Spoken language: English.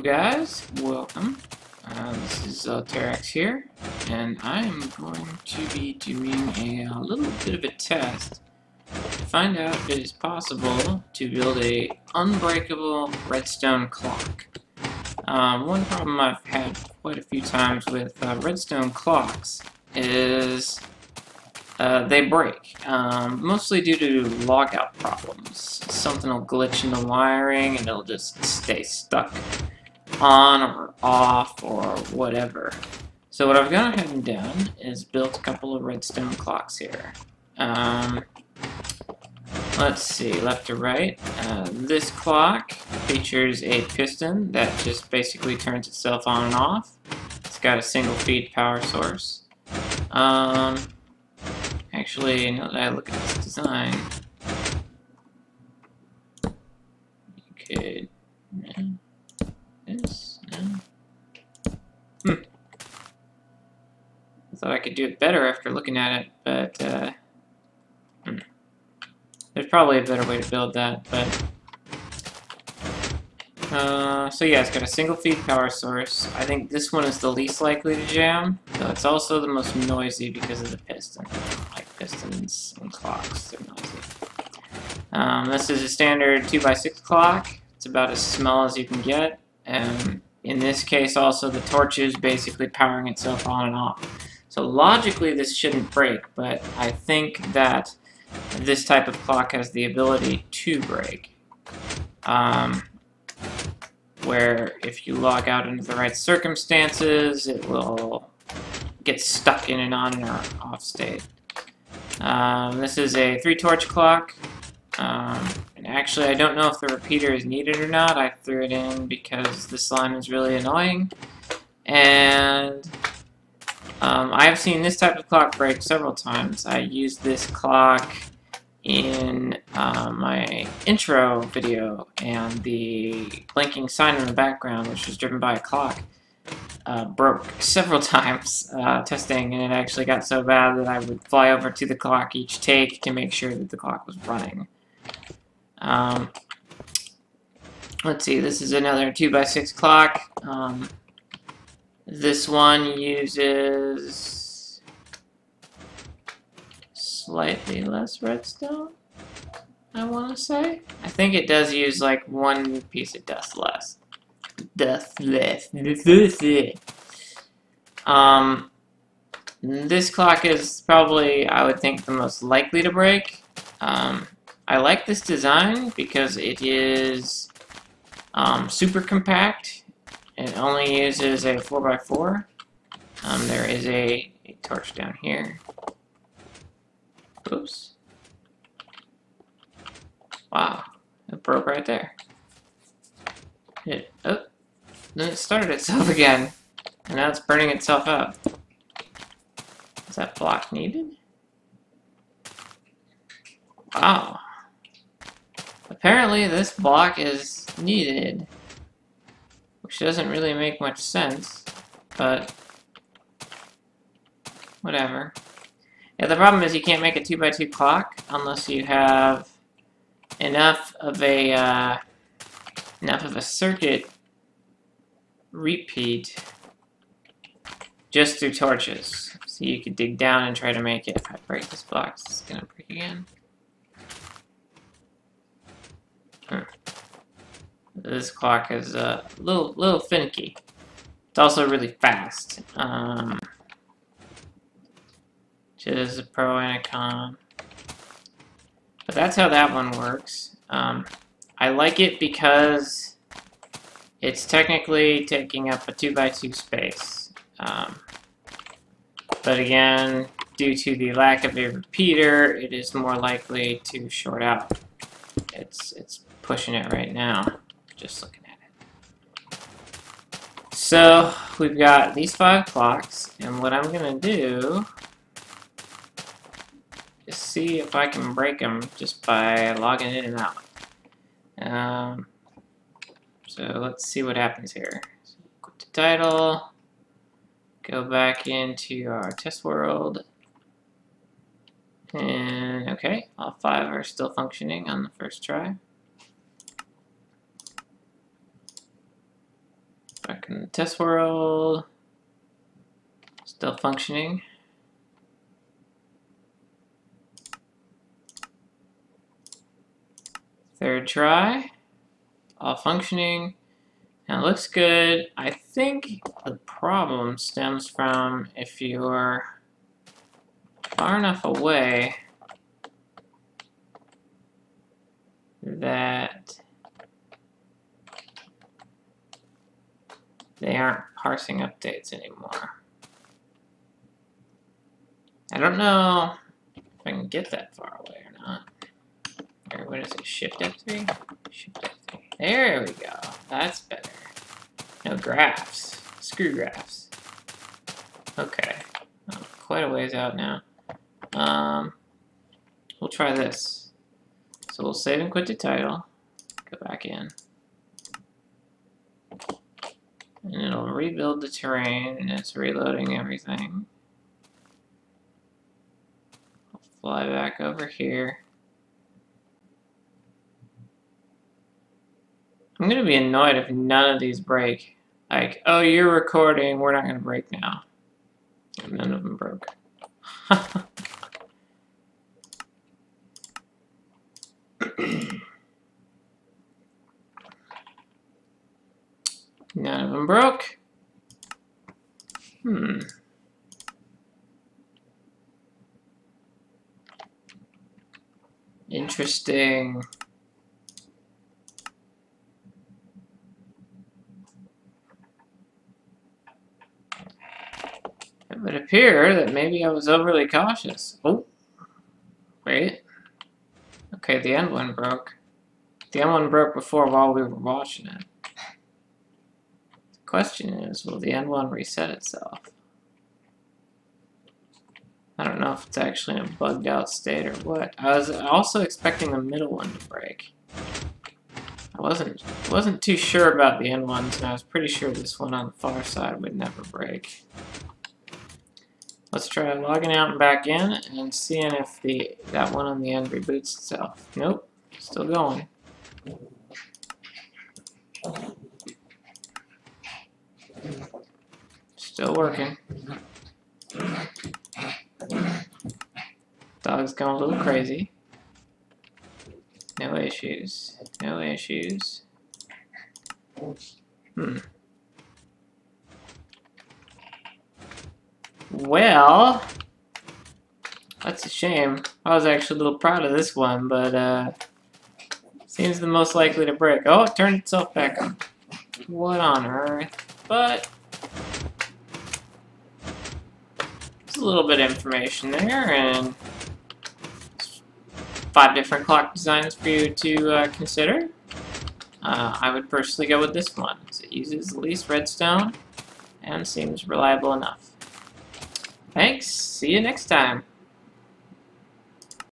guys, welcome. This is Terex here, and I am going to be doing a little bit of a test to find out if it is possible to build a unbreakable redstone clock. One problem I've had quite a few times with redstone clocks is they break, mostly due to logout problems. Something will glitch in the wiring and it'll just stay stuck on or off or whatever. So what I've gone ahead and done is built a couple of redstone clocks here. Let's see, left to right. This clock features a piston that just basically turns itself on and off. It's got a single feed power source. Actually, now that I look at this design, you could... This? No. I thought I could do it better after looking at it, but there's probably a better way to build that, but so yeah, it's got a single feed power source. I think this one is the least likely to jam, though it's also the most noisy because of the piston. I don't like pistons and clocks, they're noisy. This is a standard 2x6 clock. It's about as small as you can get. And in this case also the torch is basically powering itself on and off. So logically this shouldn't break, but I think that this type of clock has the ability to break. Where if you log out into the right circumstances, it will get stuck in an on and off state. This is a 3-torch clock. And actually, I don't know if the repeater is needed or not. I threw it in because this line is really annoying. And I've seen this type of clock break several times. I used this clock in my intro video, and the blinking sign in the background, which was driven by a clock, broke several times testing, and it actually got so bad that I would fly over to the clock each take to make sure that the clock was running. Let's see, this is another 2x6 clock. This one uses slightly less redstone, I want to say. I think it does use like one piece of dust less. This clock is probably, I would think, the most likely to break. I like this design because it is super compact. It only uses a 4x4. There is a torch down here. Oops. Wow, it broke right there. Then it started itself again, and now it's burning itself up. Is that block needed? Wow. Apparently this block is needed, which doesn't really make much sense, but whatever. Yeah, the problem is you can't make a 2x2 clock unless you have enough of a circuit repeat just through torches. So you could dig down and try to make it. If I break this block, it's gonna break again. This clock is a little finicky. It's also really fast. Which is a pro and a con. But that's how that one works. I like it because it's technically taking up a 2x2 space. But again, due to the lack of a repeater, it is more likely to short out. It's pushing it right now, just looking at it. So we've got these 5 clocks, and what I'm gonna do is see if I can break them just by logging in and out. So let's see what happens here. So go to title, go back into our test world, and okay, all 5 are still functioning on the first try. Back in the test world. Still functioning. Third try. All functioning. And it looks good. I think the problem stems from if you're far enough away that they aren't parsing updates anymore. I don't know if I can get that far away or not. Or what is it? Shift F3? Shift F3. There we go. That's better. No graphs. Screw graphs. Okay. Oh, quite a ways out now. We'll try this. So we'll save and quit to title. Go back in. And it'll rebuild the terrain, and it's reloading everything. I'll fly back over here. I'm gonna be annoyed if none of these break. Like, oh, you're recording, we're not gonna break now. And none of them broke. None of them broke. Interesting. It would appear that maybe I was overly cautious. Oh, wait. Okay, the end one broke. The end one broke before while we were watching it. The question is, will the end one reset itself? I don't know if it's actually in a bugged out state or what. I was also expecting the middle one to break. I wasn't too sure about the end ones, and I was pretty sure this one on the far side would never break. Let's try logging out and back in and seeing if that one on the end reboots itself. Nope, still going. Still working. Dog's going a little crazy. No issues. No issues. Well, that's a shame. I was actually a little proud of this one, but seems the most likely to break. Oh, it turned itself back on. What on earth? But there's a little bit of information there, and 5 different clock designs for you to consider. I would personally go with this one. It uses the least redstone and seems reliable enough. Thanks. See you next time.